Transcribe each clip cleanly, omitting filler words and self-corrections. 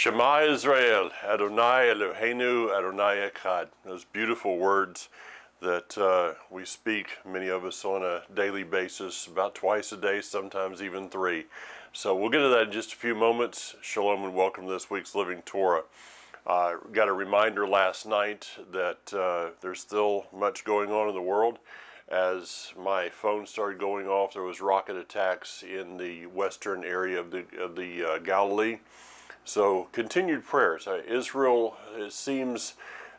Shema Israel, Adonai Eloheinu, Adonai Echad. Those beautiful words that we speak, many of us, on a daily basis, about twice a day, sometimes even three. So we'll get to that in just a few moments. Shalom and welcome to this week's Living Torah. Got a reminder last night that there's still much going on in the world. As my phone started going off, there was rocket attacks in the western area of the Galilee. So continued prayers. Israel, it seems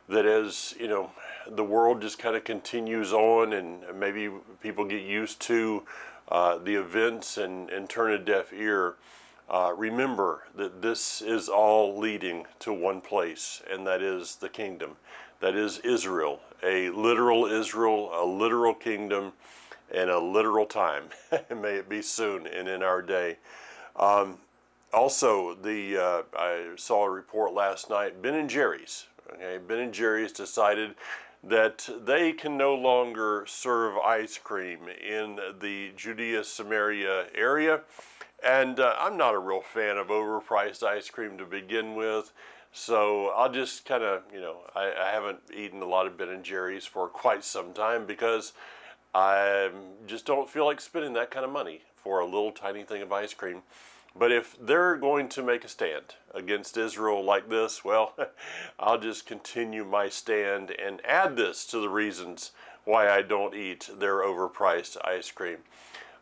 that as you know, the world just kind of continues on, and maybe people get used to the events and turn a deaf ear. Remember that this is all leading to one place, and that is the kingdom. That is Israel, a literal kingdom, and a literal time. May it be soon and in our day. Also, I saw a report last night, Ben & Jerry's. Okay, Ben & Jerry's decided that they can no longer serve ice cream in the Judea-Samaria area. And I'm not a real fan of overpriced ice cream to begin with. So I'll just kind of, I haven't eaten a lot of Ben & Jerry's for quite some time because I just don't feel like spending that kind of money for a little tiny thing of ice cream. But if they're going to make a stand against Israel like this, well, I'll just continue my stand and add this to the reasons why I don't eat their overpriced ice cream.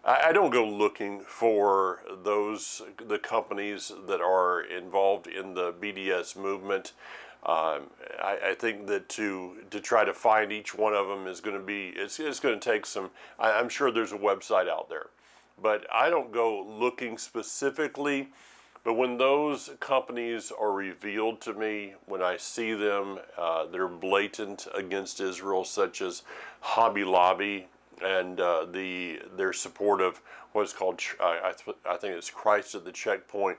I don't go looking for the companies that are involved in the BDS movement. I think that to try to find each one of them is going to be, it's going to take some, I'm sure there's a website out there. But I don't go looking specifically, but when those companies are revealed to me, when I see them, they're blatant against Israel, such as Hobby Lobby and their support of what's called, I think it's Christ at the Checkpoint,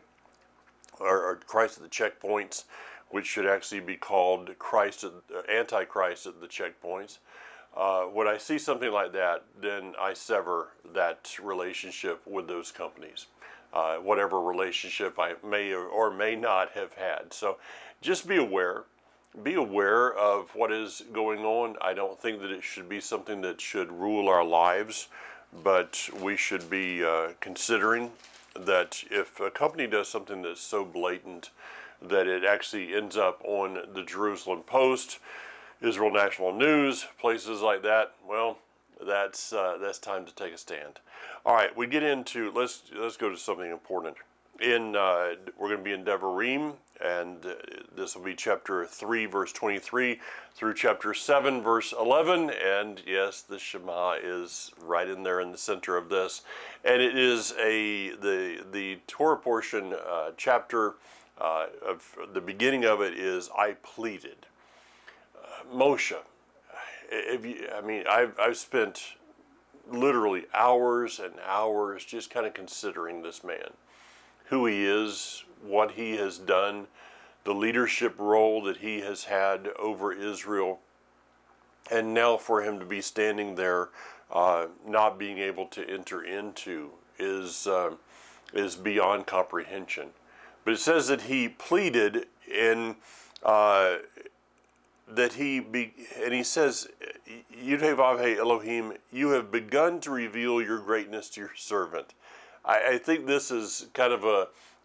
or Christ at the Checkpoints, which should actually be called Antichrist at the Checkpoints. When I see something like that, then I sever that relationship with those companies, whatever relationship I may or may not have had. So just be aware of what is going on. I don't think that it should be something that should rule our lives, but we should be considering that if a company does something that's so blatant that it actually ends up on the Jerusalem Post, Israel National News, places like that, well, that's time to take a stand. All right, we get into, let's go to something important. We're going to be in Devarim, and this will be chapter 3, verse 23, through chapter 7, verse 11, and yes, the Shema is right in there in the center of this, and it is the Torah portion chapter of the beginning of it is I pleaded. Moshe, I've spent literally hours and hours just kind of considering this man, who he is, what he has done, the leadership role that he has had over Israel, and now for him to be standing there, not being able to enter into is beyond comprehension. But it says that he pleaded in. And he says, Yud-Heh-Vav-Heh Elohim, you have begun to reveal your greatness to your servant. I think this is kind of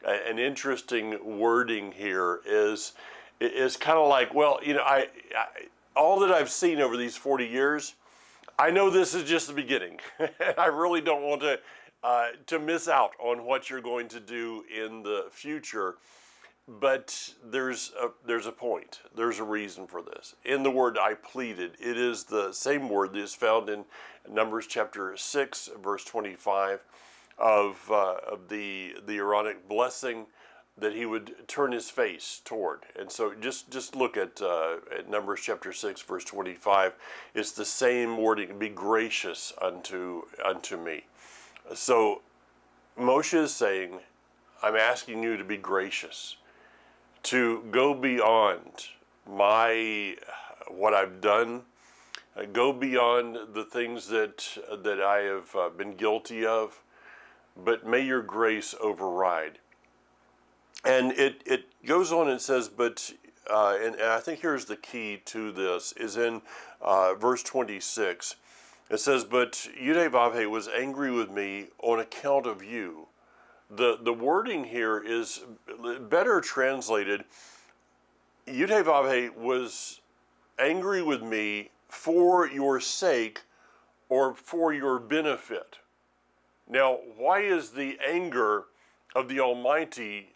an interesting wording here. Is kind of like, well, I all that I've seen over these 40 years, I know this is just the beginning. I really don't want to miss out on what you're going to do in the future. But there's a point. There's a reason for this. In the word I pleaded, it is the same word that is found in Numbers chapter 6, verse 25, of the Aaronic blessing that he would turn his face toward. And so just look at Numbers chapter 6, verse 25. It's the same wording, be gracious unto me. So Moshe is saying, I'm asking you to be gracious, to go beyond what I've done, go beyond the things that I have been guilty of, but may your grace override. And it goes on and says, but, and I think here's the key to this, is in verse 26. It says, but Yudhe was angry with me on account of you. The wording here is better translated, Yudhe was angry with me for your sake or for your benefit. Now, why is the anger of the Almighty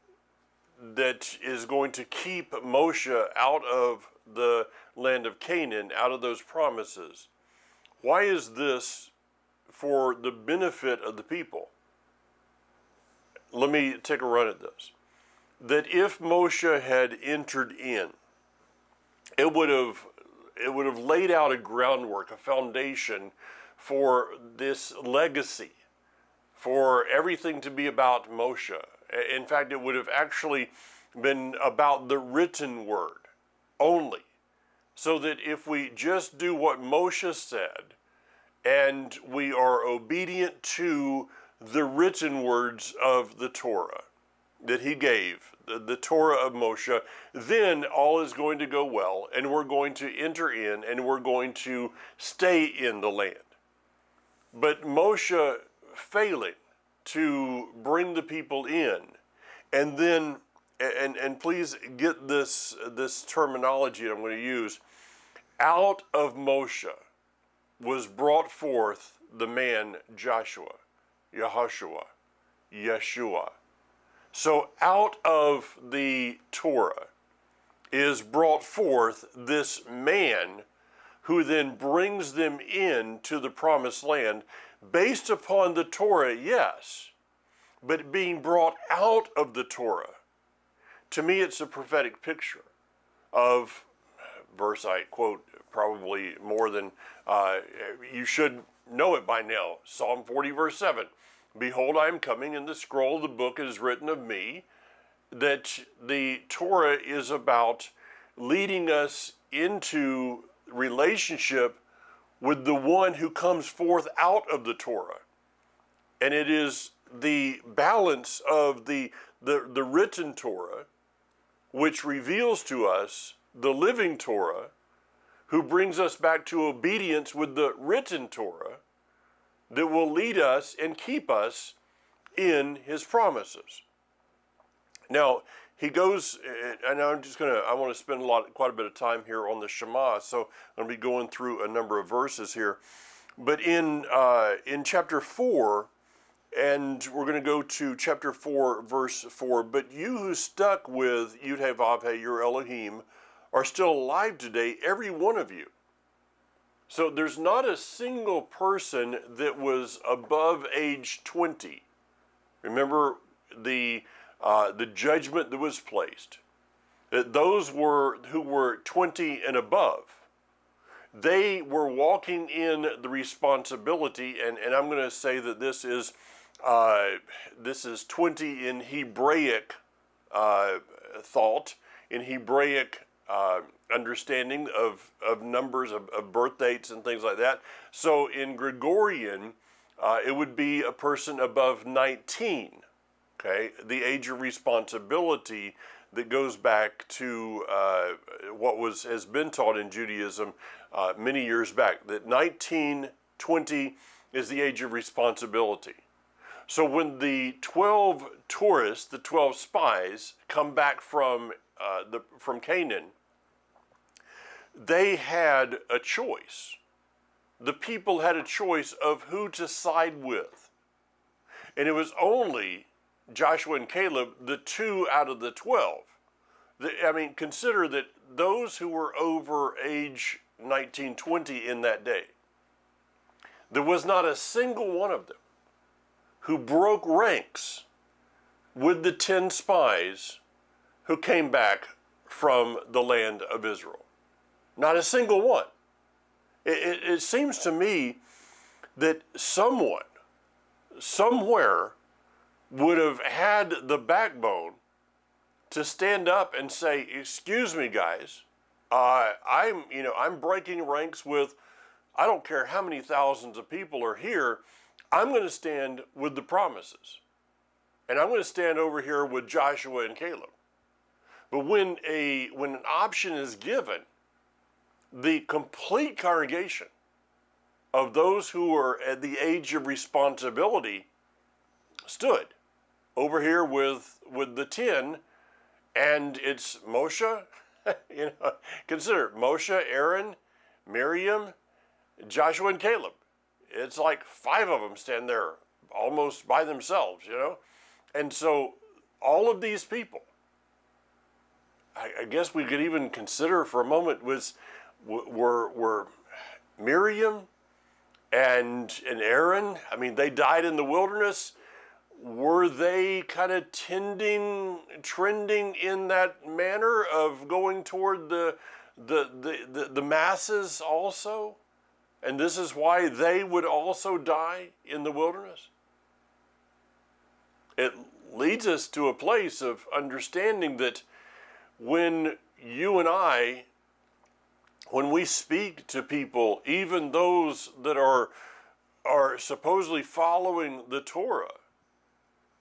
that is going to keep Moshe out of the land of Canaan, out of those promises? Why is this for the benefit of the people? Let me take a run at this. That if Moshe had entered in, it would have laid out a groundwork, a foundation for this legacy, for everything to be about Moshe. In fact, it would have actually been about the written word only. So that if we just do what Moshe said, and we are obedient to the written words of the Torah that he gave, the Torah of Moshe, then all is going to go well, and we're going to enter in, and we're going to stay in the land. But Moshe failing to bring the people in, and then, and please get this terminology I'm going to use, out of Moshe was brought forth the man Joshua, Yehoshua, Yeshua. So out of the Torah is brought forth this man who then brings them into the promised land based upon the Torah, yes, but being brought out of the Torah. To me, it's a prophetic picture of, verse I quote probably more than, you should know it by now, Psalm 40 verse 7. Behold, I am coming, in the scroll of the book is written of me, that the Torah is about leading us into relationship with the one who comes forth out of the Torah. And it is the balance of the written Torah, which reveals to us the living Torah, who brings us back to obedience with the written Torah, that will lead us and keep us in his promises. Now, he goes, and I want to spend quite a bit of time here on the Shema, so I'm going to be going through a number of verses here. But in chapter 4, and we're going to go to chapter 4, verse 4, but you who stuck with Yudhe your Elohim, are still alive today, every one of you. So there's not a single person that was above age 20. Remember the judgment that was placed. That those who were 20 and above, they were walking in the responsibility, and I'm going to say that this is 20 in Hebraic thought, in Hebraic understanding of numbers, of birth dates and things like that. So in Gregorian, it would be a person above 19, okay? The age of responsibility that goes back to what has been taught in Judaism many years back, that 19, 20 is the age of responsibility. So when the 12 tourists, the 12 spies, come back from Canaan, they had a choice. The people had a choice of who to side with. And it was only Joshua and Caleb, the 2 out of the 12. Consider that those who were over age 19, 20 in that day, there was not a single one of them who broke ranks with the 10 spies who came back from the land of Israel. Not a single one. It seems to me that someone, somewhere, would have had the backbone to stand up and say, "Excuse me, guys, I'm breaking ranks with, I don't care how many thousands of people are here, I'm going to stand with the promises." and I'm going to stand over here with Joshua and Caleb. But when an option is given, the complete congregation of those who are at the age of responsibility stood over here with the 10, and it's Moshe. Consider Moshe, Aaron, Miriam, Joshua, and Caleb. It's like 5 of them stand there almost by themselves, And so all of these people, I guess we could even consider for a moment, were Miriam and Aaron. I mean, they died in the wilderness. Were they kind of trending in that manner of going toward the masses also? And this is why they would also die in the wilderness? It leads us to a place of understanding that when you and I, when we speak to people, even those that are supposedly following the Torah,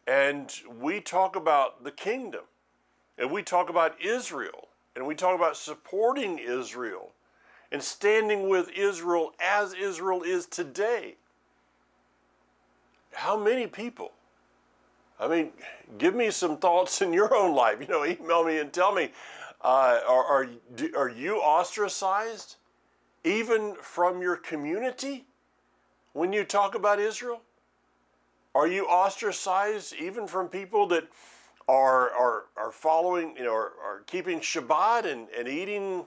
and we talk about the kingdom, and we talk about Israel, and we talk about supporting Israel, and standing with Israel as Israel is today, how many people? I mean, give me some thoughts in your own life. Email me and tell me, are you ostracized even from your community when you talk about Israel? Are you ostracized even from people that are following, are keeping Shabbat and eating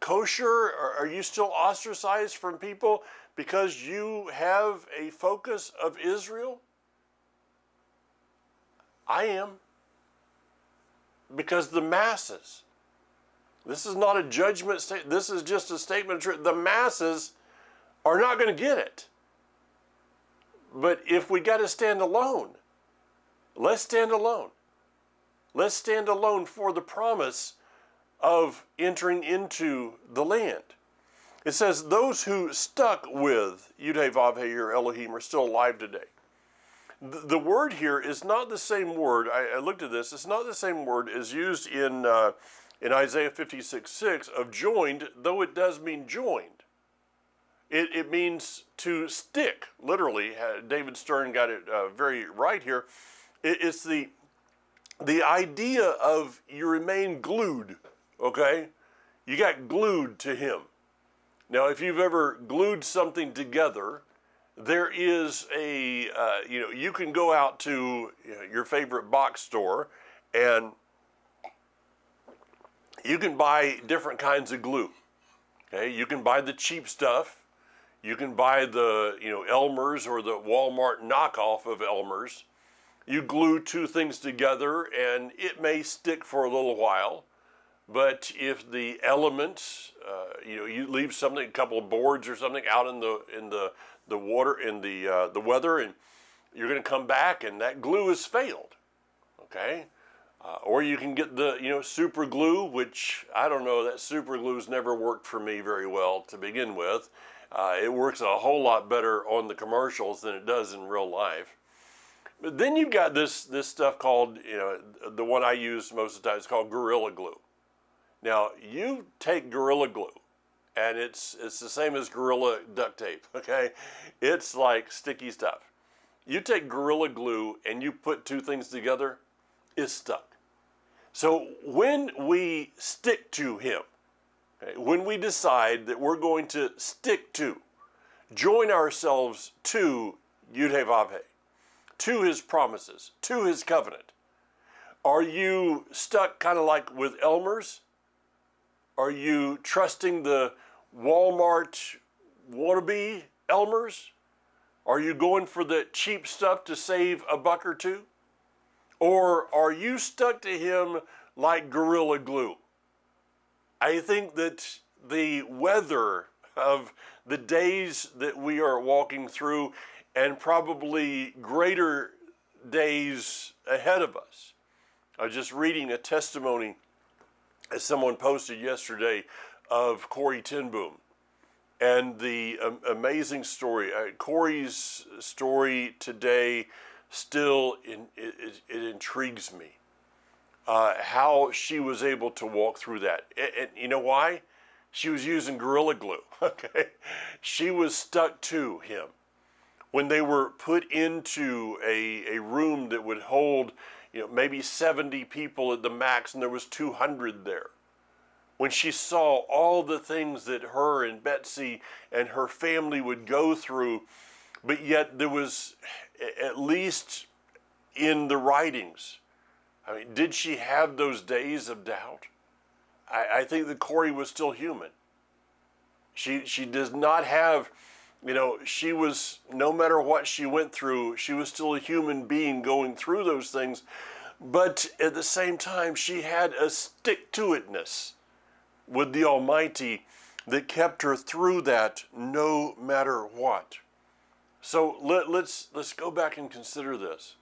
kosher? Are you still ostracized from people because you have a focus of Israel? I am. Because the masses, this is not a judgment statement, this is just a statement of truth. The masses are not going to get it. But if we got to stand alone, let's stand alone. Let's stand alone for the promise of entering into the land. It says those who stuck with Yud-Heh-Vav-Heh, your Elohim, are still alive today. The word here is not the same word. I looked at this. It's not the same word as used in Isaiah 56:6 of joined, though it does mean joined. It means to stick, literally. David Stern got it very right here. It's the idea of you remain glued, okay? You got glued to him. Now, if you've ever glued something together, there is you can go out to your favorite box store and you can buy different kinds of glue. Okay, you can buy the cheap stuff. You can buy the Elmer's or the Walmart knockoff of Elmer's. You glue 2 things together and it may stick for a little while. But if the elements, you leave something, a couple of boards or something out in the water, in the weather, and you're going to come back and that glue has failed, okay? Or you can get the super glue, which I don't know, that super glue's never worked for me very well to begin with. It works a whole lot better on the commercials than it does in real life. But then you've got this stuff called, the one I use most of the time, it's called Gorilla Glue. Now, you take Gorilla Glue, and it's the same as Gorilla duct tape, okay? It's like sticky stuff. You take Gorilla Glue and you put 2 things together, it's stuck. So when we stick to him, okay, when we decide that we're going to stick to, join ourselves to Yud-Heh-Vav-Heh, to his promises, to his covenant, are you stuck kind of like with Elmer's? Are you trusting the Walmart wannabe Elmer's? Are you going for the cheap stuff to save a buck or 2? Or are you stuck to him like Gorilla Glue? I think that the weather of the days that we are walking through, and probably greater days ahead of us. I was just reading a testimony as someone posted yesterday of Corey ten Boom and the amazing story. Corey's story today still it intrigues me. How she was able to walk through that. And you know why? She was using Gorilla Glue, okay? She was stuck to him. When they were put into a room that would hold, maybe 70 people at the max, and there was 200 there. When she saw all the things that her and Betsy and her family would go through, but yet there was, at least in the writings, I mean, did she have those days of doubt? I think that Corrie was still human. She does not have, she was, no matter what she went through, she was still a human being going through those things. But at the same time, she had a stick-to-itness with the Almighty that kept her through that no matter what. So let's go back and consider this.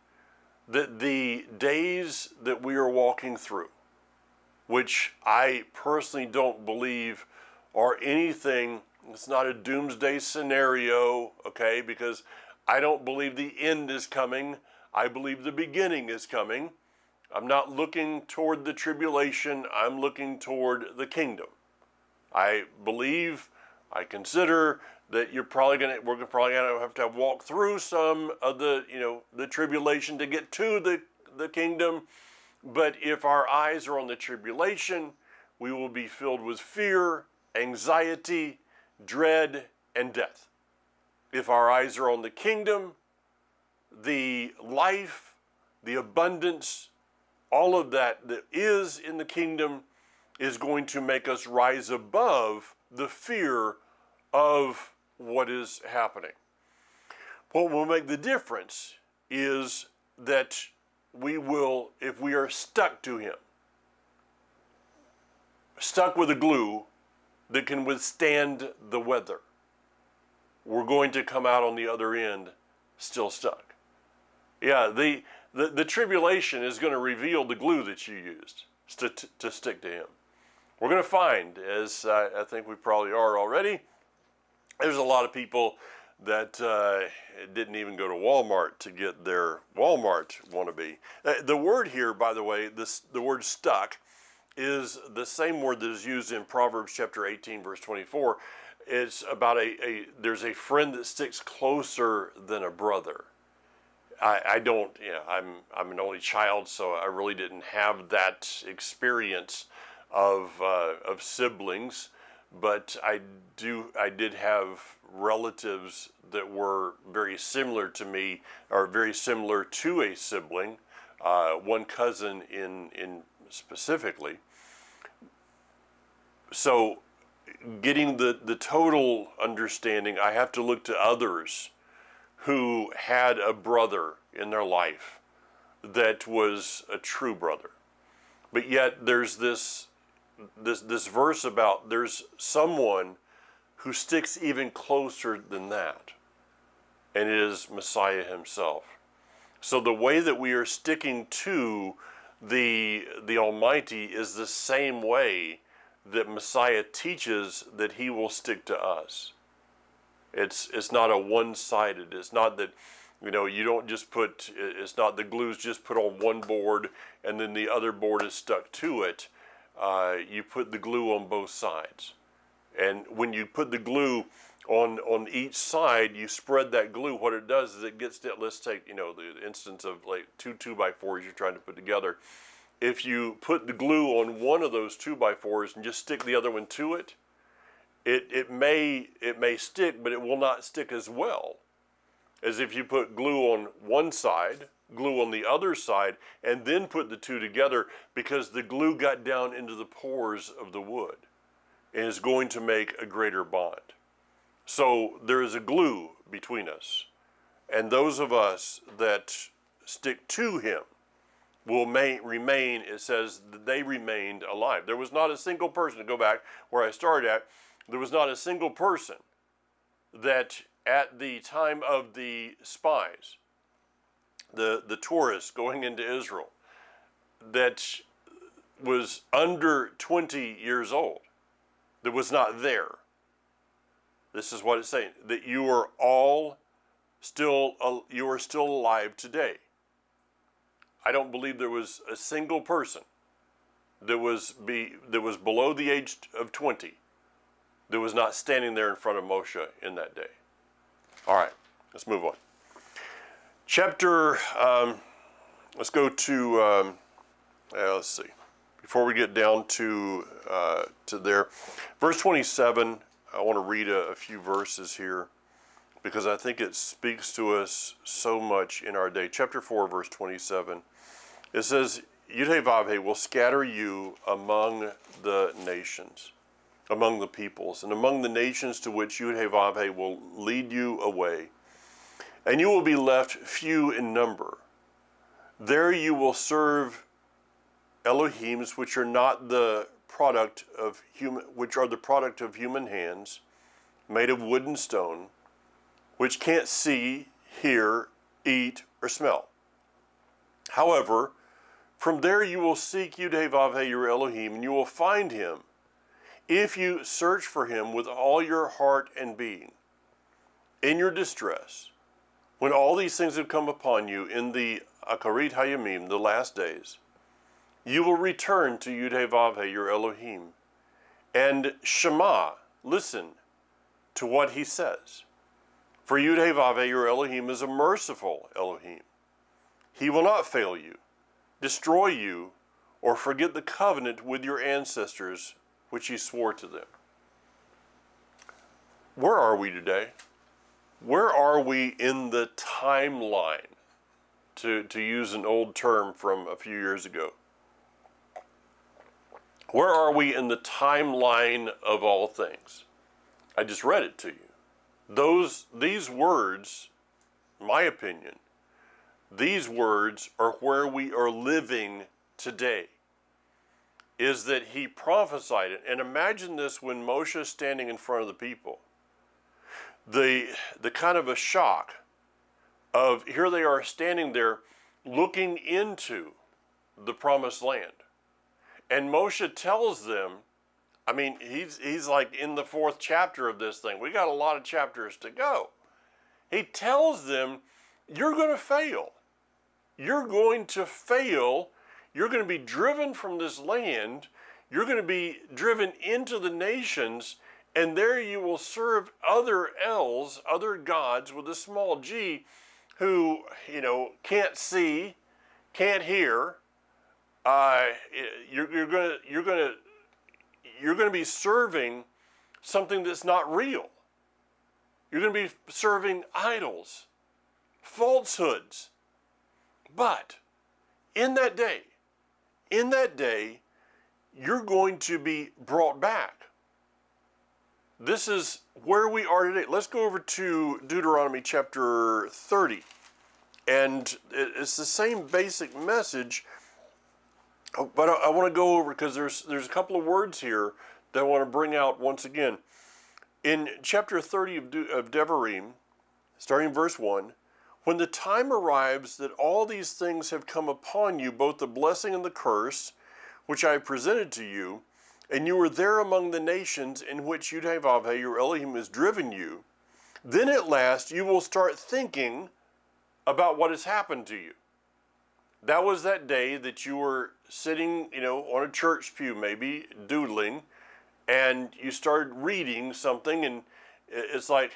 That the days that we are walking through, which I personally don't believe are anything, it's not a doomsday scenario, okay, because I don't believe the end is coming. I believe the beginning is coming. I'm not looking toward the tribulation. I'm looking toward the kingdom. I consider that we're probably gonna have to walk through some of the tribulation to get to the kingdom. But if our eyes are on the tribulation, we will be filled with fear, anxiety, dread, and death. If our eyes are on the kingdom, the life, the abundance, all of that is in the kingdom is going to make us rise above the fear of what is happening. What will make the difference is that we will, if we are stuck to him, stuck with a glue that can withstand the weather, we're going to come out on the other end still stuck. Yeah, the tribulation is going to reveal the glue that you used to stick to him. We're going to find, as I think we probably are already, there's a lot of people that didn't even go to Walmart to get their Walmart wannabe. The word here, by the way, the word stuck, is the same word that is used in Proverbs chapter 18, verse 24. It's about there's a friend that sticks closer than a brother. I'm an only child, so I really didn't have that experience of siblings, but I did have relatives that were very similar to me, or very similar to a sibling, one cousin in specifically. So getting the total understanding, I have to look to others who had a brother in their life that was a true brother. But yet there's this verse about there's someone who sticks even closer than that, and it is Messiah himself. So the way that we are sticking to the Almighty is the same way that Messiah teaches that he will stick to us. It's not a one-sided. It's not that, you don't just it's not the glue's just put on one board and then the other board is stuck to it. You put the glue on both sides. And when you put the glue on each side, you spread that glue. What it does is it gets to, let's take, the instance of like two 2x4s you're trying to put together. If you put the glue on one of those 2x4s and just stick the other one to it, it may stick, but it will not stick as well as if you put glue on one side, glue on the other side, and then put the two together, because the glue got down into the pores of the wood and is going to make a greater bond. So there is a glue between us, and those of us that stick to him will remain, it says that they remained alive. There was not a single person, to go back where I started at, there was not a single person that at the time of the spies, the tourists going into Israel, that was under 20 years old, that was not there. This is what it's saying, that you are all you are still alive today. I don't believe there was a single person that was below the age of 20 that was not standing there in front of Moshe in that day. All right, let's move on. Let's go to, let's see. Before we get down to there, verse 27, I want to read a few verses here because I think it speaks to us so much in our day. Chapter 4, verse 27, it says, Yudhe-Vavhe will scatter you among the nations, among the peoples, and among the nations to which Yudhe-Vavhe will lead you away. And you will be left few in number. There you will serve Elohims, which are not the product of human hands, made of wood and stone, which can't see, hear, eat, or smell. However, from there you will seek Yudhe-Vavhe your Elohim, and you will find him, if you search for him with all your heart and being. In your distress, when all these things have come upon you in the Akarit Hayamim, the last days, you will return to Yudhe-Vavhe your Elohim, and Shema, listen to what he says. For Yudhe-Vavhe your Elohim is a merciful Elohim. He will not fail you, destroy you, or forget the covenant with your ancestors which he swore to them. Where are we today? Where are we in the timeline, to use an old term from a few years ago? Where are we in the timeline of all things? I just read it to you. These words, my opinion, these words are where we are living today. Is that he prophesied it. And imagine this when Moshe is standing in front of the people. The kind of a shock of, here they are standing there looking into the promised land. And Moshe tells them, I mean, he's like in the 4th chapter of this thing. We got a lot of chapters to go. He tells them, you're going to fail. You're going to fail. You're going to be driven from this land. You're going to be driven into the nations, and there you will serve other Els, other gods with a small g, who, can't see, can't hear. You're going to be serving something that's not real. You're going to be serving idols, falsehoods. But in that day, you're going to be brought back. This is where we are today. Let's go over to Deuteronomy chapter 30. And it's the same basic message, but I want to go over, because there's a couple of words here that I want to bring out once again. In chapter 30 of Devarim, starting verse 1, when the time arrives that all these things have come upon you, both the blessing and the curse, which I have presented to you, and you are there among the nations in which Yudhe-Vavhe your Elohim has driven you, then at last you will start thinking about what has happened to you. That was that day that you were sitting, on a church pew maybe, doodling, and you started reading something, and it's like,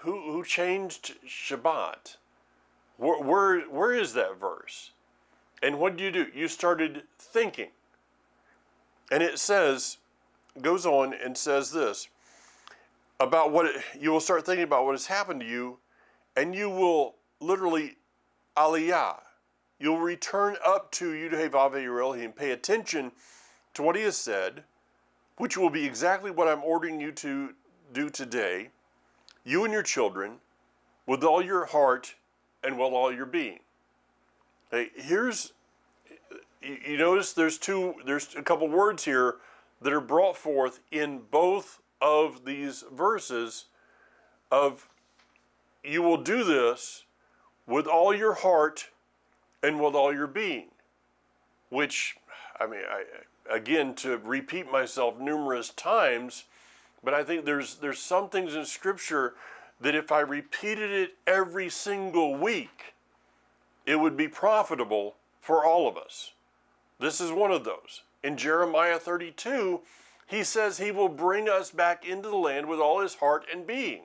who changed Shabbat? Where is that verse? And what do? You started thinking. And it goes on and says this, you will start thinking about what has happened to you, and you will literally aliyah. You'll return up to Yudhe-Vavhe your Elohim. Pay attention to what he has said, which will be exactly what I'm ordering you to do today, you and your children, with all your heart and with all your being. Hey, you notice there's a couple words here that are brought forth in both of these verses of, you will do this with all your heart and with all your being, which, again, to repeat myself numerous times, but I think there's some things in Scripture that if I repeated it every single week, it would be profitable for all of us. This is one of those. In Jeremiah 32, he says he will bring us back into the land with all his heart and being.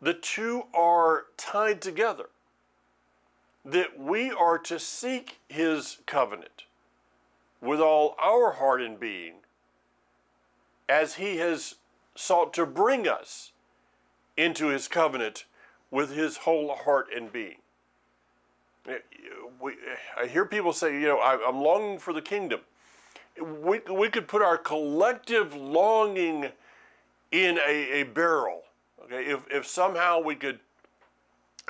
The two are tied together. That we are to seek his covenant with all our heart and being, as he has sought to bring us into his covenant with his whole heart and being. I hear people say, I'm longing for the kingdom. We could put our collective longing in a barrel. Okay, if somehow we could,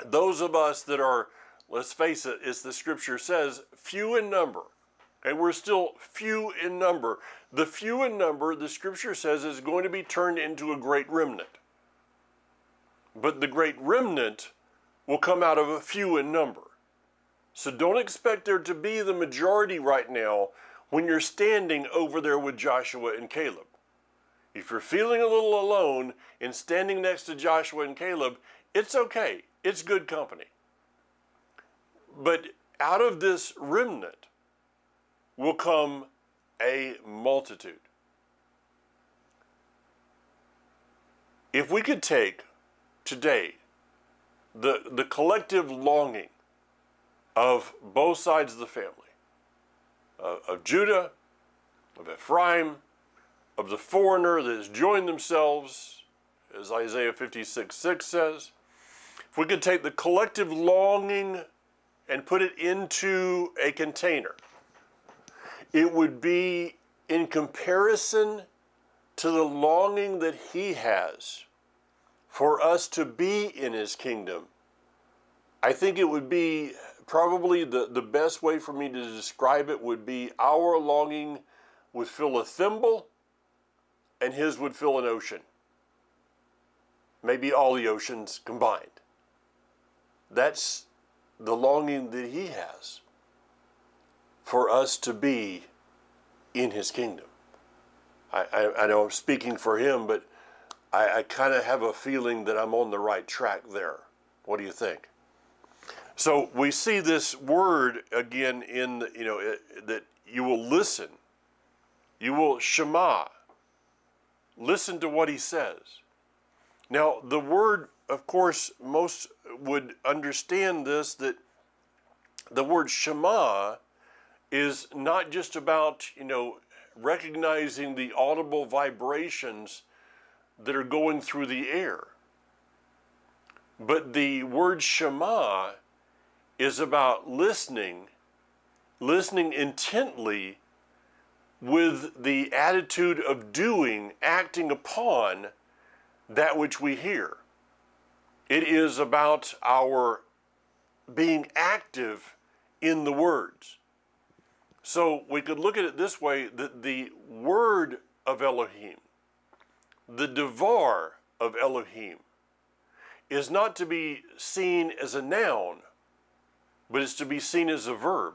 those of us that are, let's face it, as the scripture says, few in number. Okay, we're still few in number. The few in number, the scripture says, is going to be turned into a great remnant. But the great remnant will come out of a few in number. So don't expect there to be the majority right now when you're standing over there with Joshua and Caleb. If you're feeling a little alone and standing next to Joshua and Caleb, it's okay. It's good company. But out of this remnant will come a multitude. If we could take today the collective longing of both sides of the family, of Judah, of Ephraim, of the foreigner that has joined themselves, as Isaiah 56:6 says, if we could take the collective longing and put it into a container, it would be in comparison to the longing that he has for us to be in his kingdom. I think it would be probably the best way for me to describe it would be our longing would fill a thimble and his would fill an ocean. Maybe all the oceans combined. That's the longing that he has for us to be in his kingdom. I know I'm speaking for him, but I kind of have a feeling that I'm on the right track there. What do you think? So we see this word again in, that you will listen. You will Shema. Listen to what he says. Now, the word, of course, most would understand this, that the word Shema is not just about, recognizing the audible vibrations that are going through the air. But the word Shema is about listening intently with the attitude of doing, acting upon that which we hear. It is about our being active in the words. So we could look at it this way, that the word of Elohim, the devar of Elohim, is not to be seen as a noun, but it's to be seen as a verb.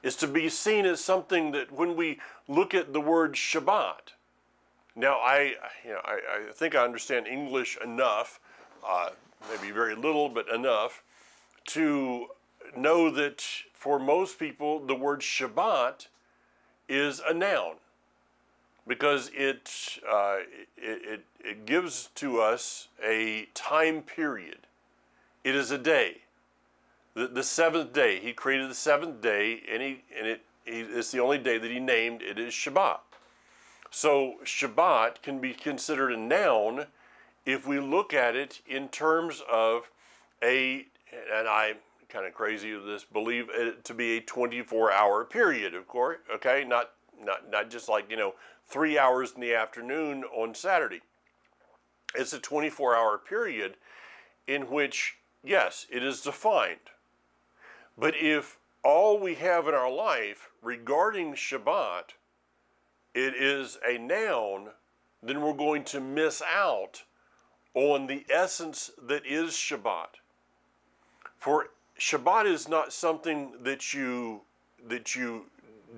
It's to be seen as something that when we look at the word Shabbat. Now, I think I understand English enough, maybe very little, but enough, to know that for most people, the word Shabbat is a noun, because it gives to us a time period. It is a day. The seventh day, he created the seventh day, and it's the only day that he named. It is Shabbat. So Shabbat can be considered a noun if we look at it in terms of and I'm kind of crazy with this, believe it to be a 24-hour period, of course, okay? Not just like, 3 hours in the afternoon on Saturday. It's a 24-hour period in which, yes, it is defined. But if all we have in our life regarding Shabbat, it is a noun, then we're going to miss out on the essence that is Shabbat. For Shabbat is not something that you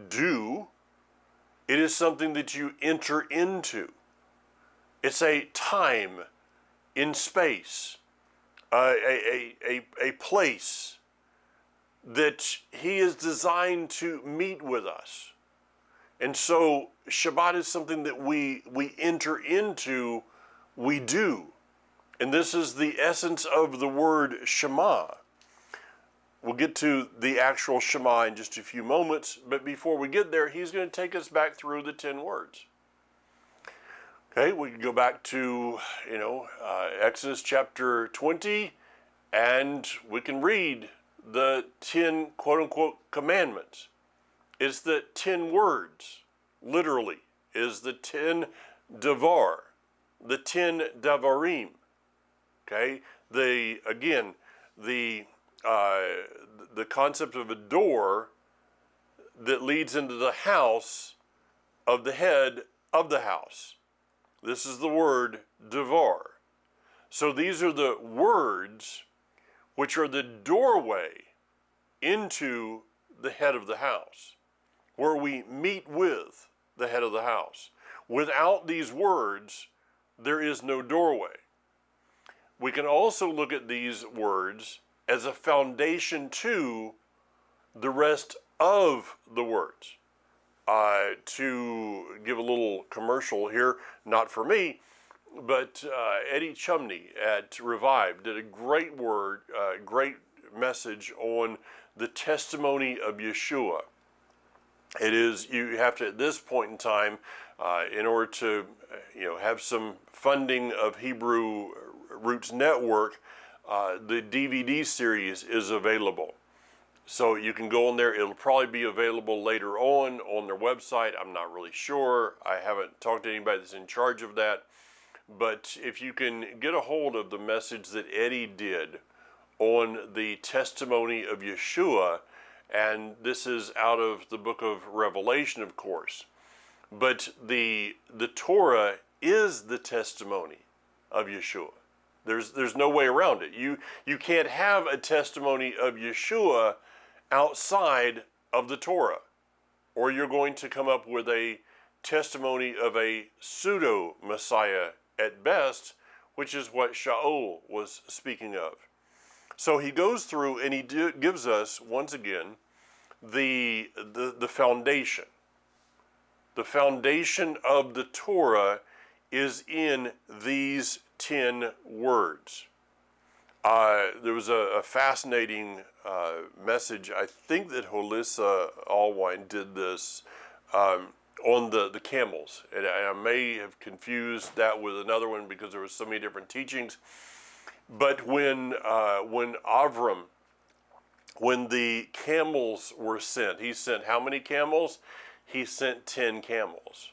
do. It is something that you enter into. It's a time. in space, a place that he is designed to meet with us. And so Shabbat is something that we enter into, we do. And this is the essence of the word Shema. We'll get to the actual Shema in just a few moments, but before we get there, he's going to take us back through the 10 words. Okay, we can go back to, Exodus chapter 20, and we can read the 10 quote-unquote commandments. It's the 10 words, literally, is the 10 davar, the 10 davarim. Okay, the concept of a door that leads into the house of the head of the house. This is the word davar. So these are the words which are the doorway into the head of the house, where we meet with the head of the house. Without these words, there is no doorway. We can also look at these words as a foundation to the rest of the words. To give a little commercial here, not for me, but Eddie Chumney at Revive did a great great message on the testimony of Yeshua. It is, you have to, at this point in time, in order to have some funding of Hebrew Roots Network, the DVD series is available. So you can go on there. It'll probably be available later on their website. I'm not really sure. I haven't talked to anybody that's in charge of that. But if you can get a hold of the message that Eddie did on the testimony of Yeshua, and this is out of the book of Revelation, of course. But the Torah is the testimony of Yeshua. There's no way around it. You can't have a testimony of Yeshua outside of the Torah, or you're going to come up with a testimony of a pseudo-Messiah at best, which is what Shaul was speaking of. So he goes through and he gives us, once again, the foundation. The foundation of the Torah is in these 10 words. There was a fascinating message. I think that Holissa Allwine did this on the camels. And I may have confused that with another one because there was so many different teachings. But when Avram, when the camels were sent, he sent how many camels? He sent 10 camels.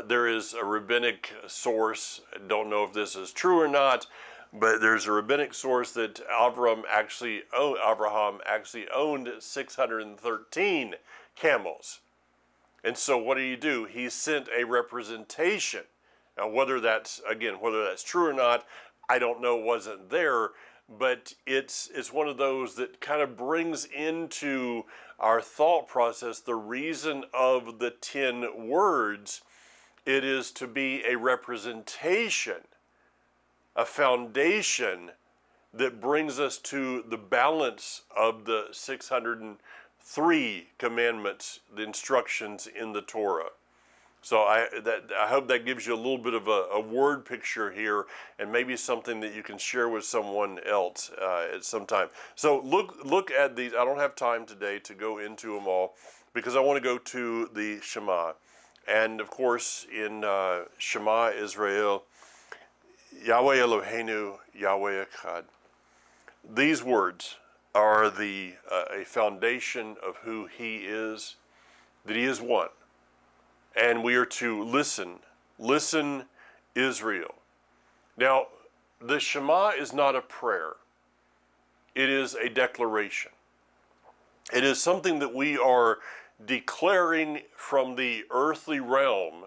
There is a rabbinic source, I don't know if this is true or not, but there's a rabbinic source that Abraham actually owned 613 camels. And so what do? He sent a representation. Now whether that's true or not, I don't know, wasn't there, but it's one of those that kind of brings into our thought process the reason of the 10 words. It is to be a representation, a foundation that brings us to the balance of the 603 commandments, the instructions in the Torah. So I hope that gives you a little bit of a word picture here, and maybe something that you can share with someone else at some time. So look at these. I don't have time today to go into them all because I want to go to the Shema. And of course, in Shema Israel, Yahweh Eloheinu, Yahweh Echad. These words are a foundation of who He is, that He is one. And we are to listen Israel. Now, the Shema is not a prayer. It is a declaration. It is something that we are declaring from the earthly realm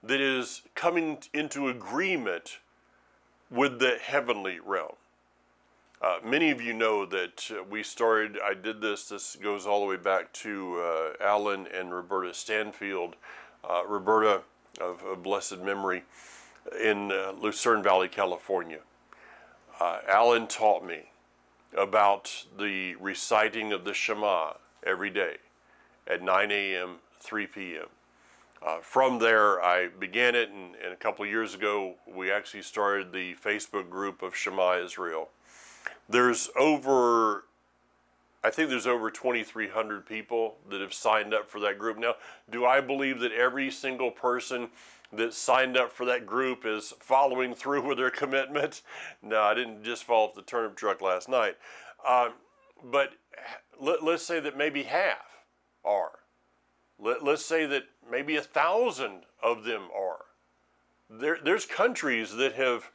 that is coming into agreement with the heavenly realm. Many of you know that I did this goes all the way back to Alan and Roberta Stanfield. Roberta, of blessed memory, in Lucerne Valley, California. Alan taught me about the reciting of the Shema every day at 9 a.m., 3 p.m. From there, I began it, and a couple of years ago, we actually started the Facebook group of Shema Israel. I think there's over 2,300 people that have signed up for that group. Now, do I believe that every single person that signed up for that group is following through with their commitment? No, I didn't just fall off the turnip truck last night. But let's say that maybe half are. Let's say that maybe 1,000 of them are. There's countries that have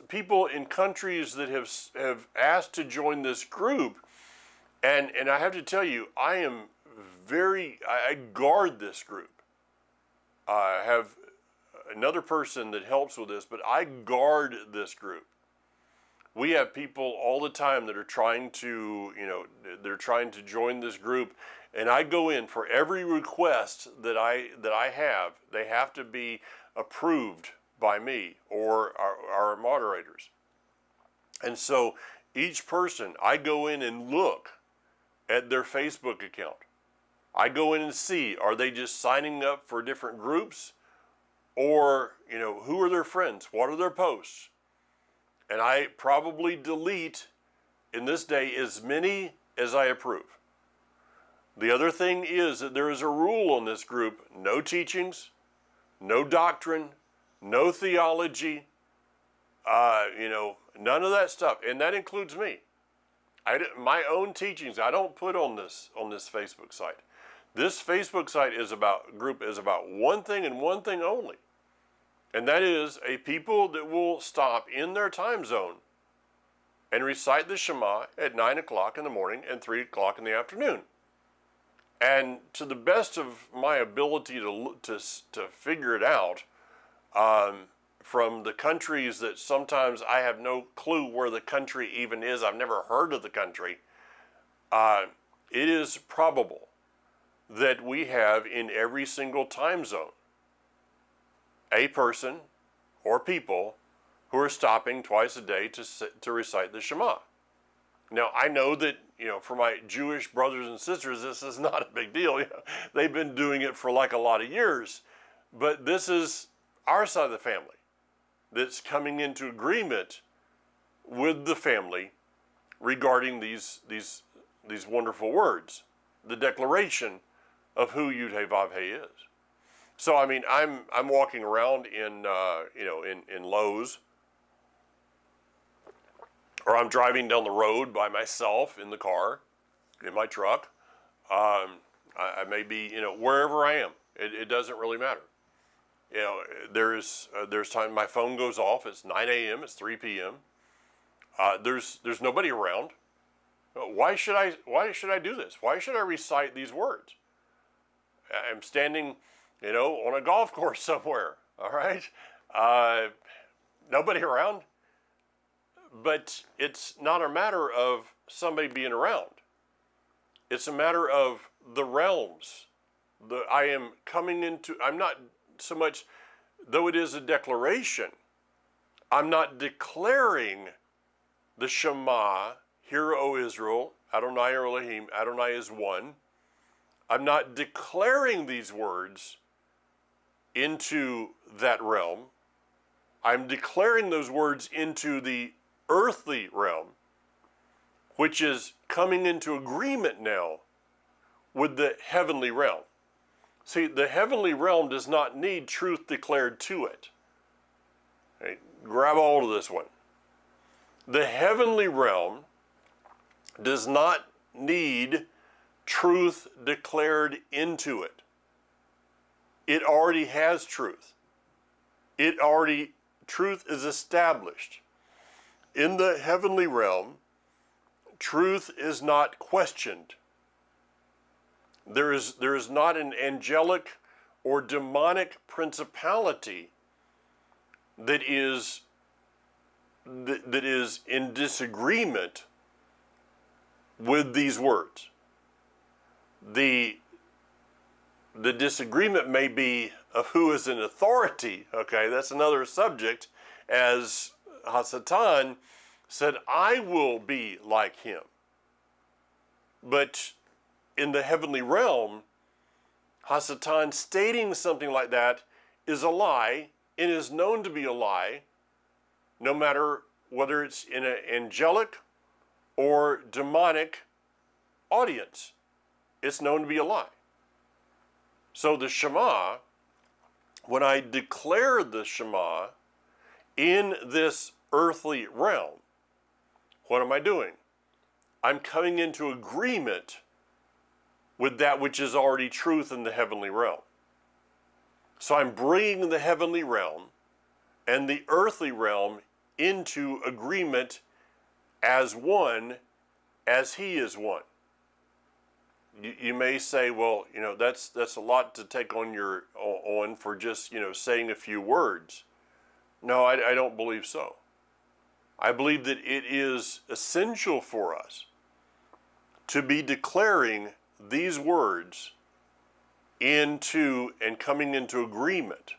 people in countries that have asked to join this group, and I have to tell you, I guard this group. I have another person that helps with this, but I guard this group. We have people all the time that are trying to, they're trying to join this group, and I go in for every request that I have. They have to be approved by me or our moderators. And so each person, I go in and look at their Facebook account. I go in and see, are they just signing up for different groups, or, who are their friends? What are their posts? And I probably delete in this day as many as I approve. The other thing is that there is a rule on this group: no teachings, no doctrine, no theology, none of that stuff. And that includes me. My own teachings I don't put on this Facebook site. This Facebook site group is about one thing and one thing only. And that is a people that will stop in their time zone and recite the Shema at 9 o'clock in the morning and 3 o'clock in the afternoon. And to the best of my ability to figure it out, from the countries that sometimes I have no clue where the country even is, I've never heard of the country, it is probable that we have in every single time zone a person or people who are stopping twice a day to recite the Shema. Now, I know that, for my Jewish brothers and sisters, this is not a big deal. They've been doing it for like a lot of years. But this is our side of the family that's coming into agreement with the family regarding these wonderful words, the declaration of who Yud-Heh-Vav-Heh is. So, I'm walking around in Lowe's, or I'm driving down the road by myself in the car, in my truck. I may be, wherever I am. It doesn't really matter. There's time my phone goes off. It's 9 a.m. It's 3 p.m. There's nobody around. Why should I do this? Why should I recite these words? I'm standing, on a golf course somewhere. All right, nobody around. But it's not a matter of somebody being around. It's a matter of the realms. I'm not so much, though it is a declaration, I'm not declaring the Shema, Hear, O Israel, Adonai Elohim, Adonai is one. I'm not declaring these words into that realm. I'm declaring those words into the earthly realm, which is coming into agreement now with the heavenly realm. See, the heavenly realm does not need truth declared to it. Okay, grab hold of this one. The heavenly realm does not need truth declared into it. It already has truth. Truth is established. In the heavenly realm, truth is not questioned. There is not an angelic or demonic principality that is in disagreement with these words. The The disagreement may be of who is in authority. Okay, that's another subject, as Hasatan said, I will be like him. But in the heavenly realm, Hasatan stating something like that is a lie. It is known to be a lie, no matter whether it's in an angelic or demonic audience. It's known to be a lie. So the Shema, when I declare the Shema in this earthly realm, what am I doing? I'm coming into agreement with that which is already truth in the heavenly realm. So I'm bringing the heavenly realm and the earthly realm into agreement as one, as he is one. You may say, well, that's a lot to take on for just, saying a few words. No, I don't believe so. I believe that it is essential for us to be declaring these words into and coming into agreement.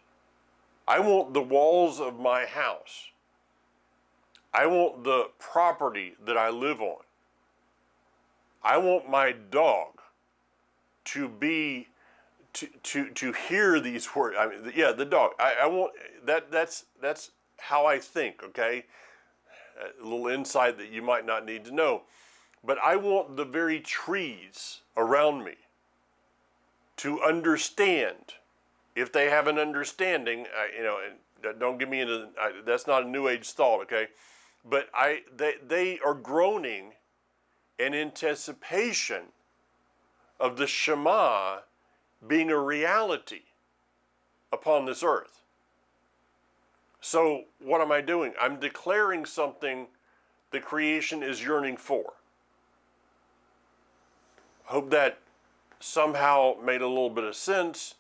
I want the walls of my house. I want the property that I live on. I want my dog to be to hear these words. I mean, yeah, the dog. I want that. That's how I think. Okay, a little insight that you might not need to know, but I want the very trees around me to understand. If they have an understanding, and don't get me into that's not a New Age thought. Okay, but they are groaning in anticipation of the Shema being a reality upon this earth. So what am I doing? I'm declaring something the creation is yearning for. Hope that somehow made a little bit of sense.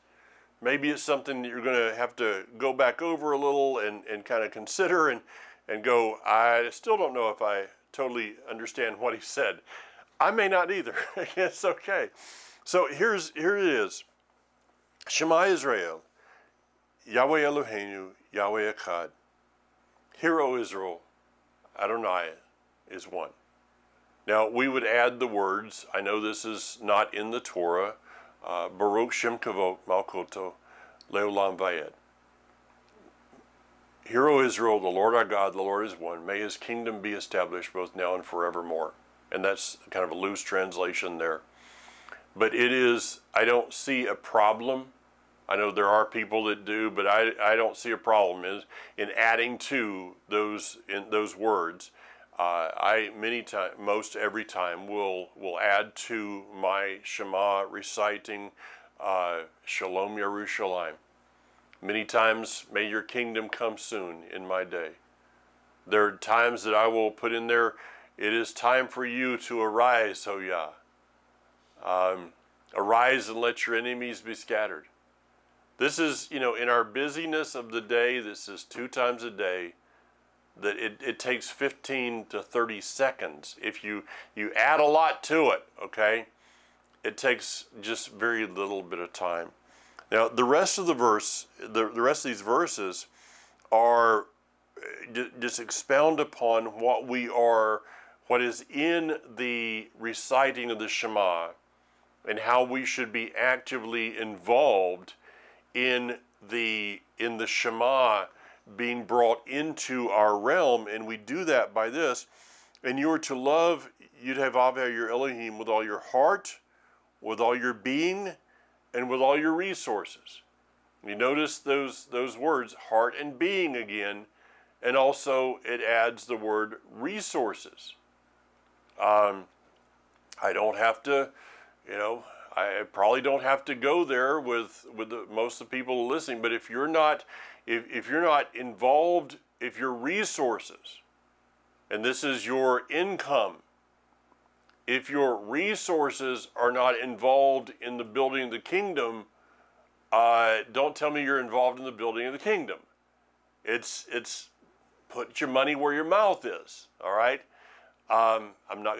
Maybe it's something that you're going to have to go back over a little and kind of consider and go, I still don't know if I totally understand what he said. I may not either. It's okay. So here it is. Shema Israel, Yahweh Eloheinu, Yahweh Echad. Hear, O Israel, Adonai is one. Now we would add the words, I know this is not in the Torah, Baruch Shem Kavod Malkoto Leolam Vayed. Hear, O Israel, the Lord our God, the Lord is one. May his kingdom be established both now and forevermore. And that's kind of a loose translation there. But it is, I don't see a problem. I know there are people that do, but I don't see a problem in adding to those words. I most every time will add to my Shema reciting Shalom Yerushalayim. Many times, may your kingdom come soon in my day. There are times that I will put in there, it is time for you to arise, O Yah. Arise and let your enemies be scattered. This is, in our busyness of the day, this is 2 times a day, that it takes 15 to 30 seconds. If you add a lot to it, okay, it takes just very little bit of time. Now, the rest of the rest of these verses are just expound upon what is in the reciting of the Shema and how we should be actively involved in the Shema being brought into our realm. And we do that by this. And you are to love Yud-Heh-Vav-Heh your Elohim with all your heart, with all your being, and with all your resources. You notice those words, heart and being again, and also it adds the word resources. I don't have to, I probably don't have to go there with most of the people listening, but if you're not involved, if your resources, and this is your income, if your resources are not involved in the building of the kingdom, don't tell me you're involved in the building of the kingdom. It's put your money where your mouth is. All right. I'm not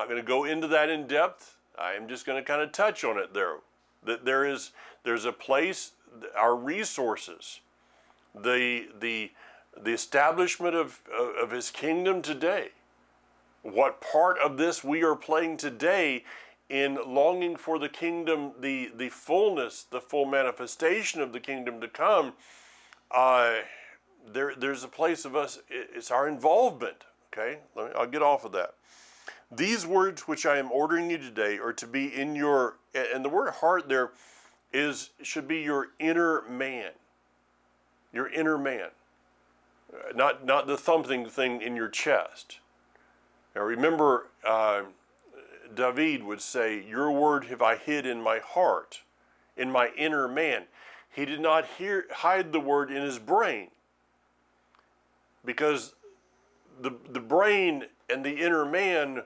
gonna go into that in depth. I am just going to kind of touch on it there. That there is There's a place, our resources, the establishment of his kingdom today. What part of this we are playing today in longing for the kingdom, the fullness, the full manifestation of the kingdom to come, there's a place of us, it's our involvement, okay? I'll get off of that. These words which I am ordering you today are to be in your, and the word heart there should be your inner man. Your inner man. Not the thumping thing in your chest. Now remember, David would say, your word have I hid in my heart, in my inner man. He did not hide the word in his brain, because the brain and the inner man,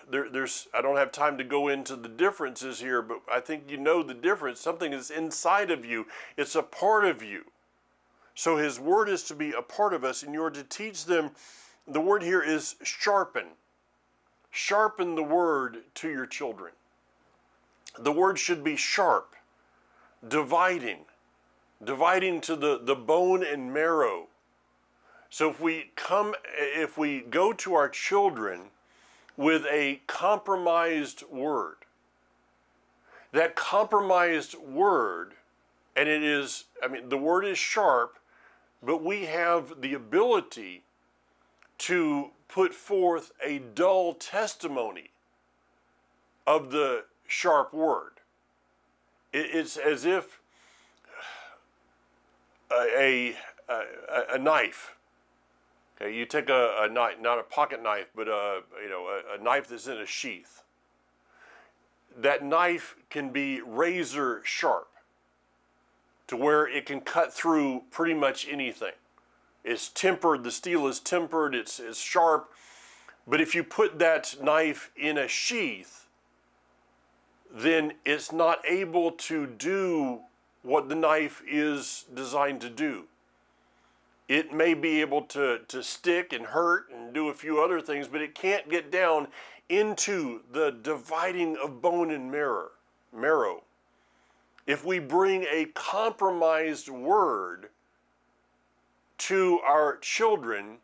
there's, I don't have time to go into the differences here, but I think you know the difference. Something is inside of you. It's a part of you. So his word is to be a part of us, and you are to teach them. The word here is sharpen. Sharpen the word to your children. The word should be sharp, dividing to the bone and marrow. So if we go to our children with a compromised word, that compromised word, and it is, I mean, the word is sharp, but we have the ability to put forth a dull testimony of the sharp word. It's as if a knife. Okay, you take a knife, not a pocket knife, but a knife that's in a sheath. That knife can be razor sharp to where it can cut through pretty much anything. It's tempered, the steel is tempered, it's sharp. But if you put that knife in a sheath, then it's not able to do what the knife is designed to do. It may be able to stick and hurt and do a few other things, but it can't get down into the dividing of bone and marrow. If we bring a compromised word to our children,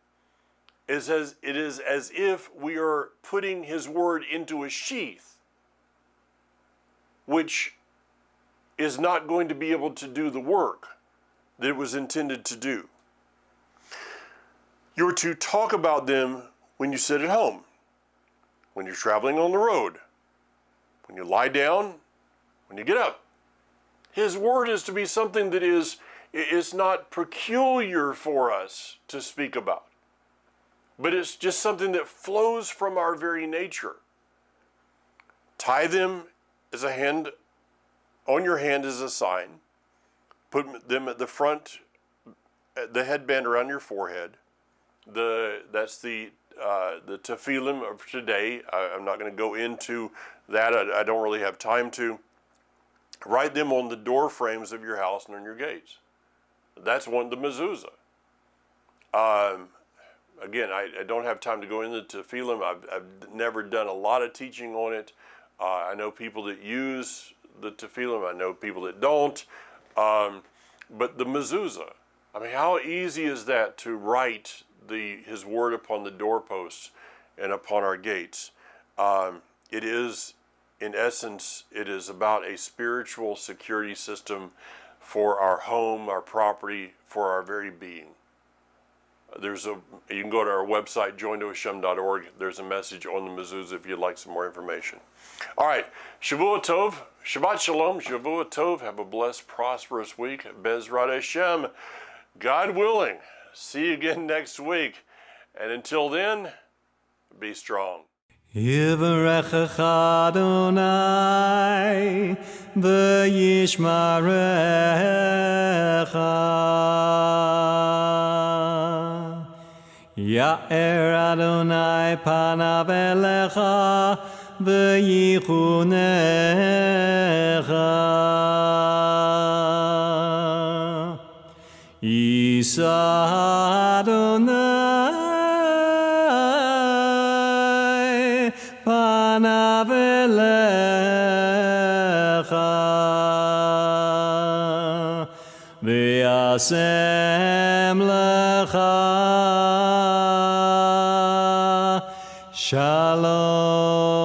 it is as if we are putting his word into a sheath, which is not going to be able to do the work that it was intended to do. You're to talk about them when you sit at home, when you're traveling on the road, when you lie down, when you get up. His word is to be something that is not peculiar for us to speak about, but it's just something that flows from our very nature. Tie them as a hand, on your hand as a sign. Put them at the front, the headband around your forehead. That's the tefillin of today. I'm not going to go into that. I don't really have time to. Write them on the door frames of your house and on your gates. That's the mezuzah. Again, I don't have time to go into tefillin. I've never done a lot of teaching on it. I know people that use the tefillin. I know people that don't. But the mezuzah, I mean, how easy is that to write his word upon the doorposts and upon our gates? It is, in essence, it is about a spiritual security system for our home, our property, for our very being. You can go to our website, jointohashem.org. There's a message on the mezuzah if you'd like some more information. All right, Shavua Tov, Shabbat Shalom, Shavua Tov. Have a blessed, prosperous week. Bezrat Hashem, God willing. See you again next week. And until then, be strong. Yivarechecha Adonai v'yishmarecha. Ya'er Adonai panav elecha v'yichunecha. Yisa Adonai panav elecha v'yasem lecha shalom.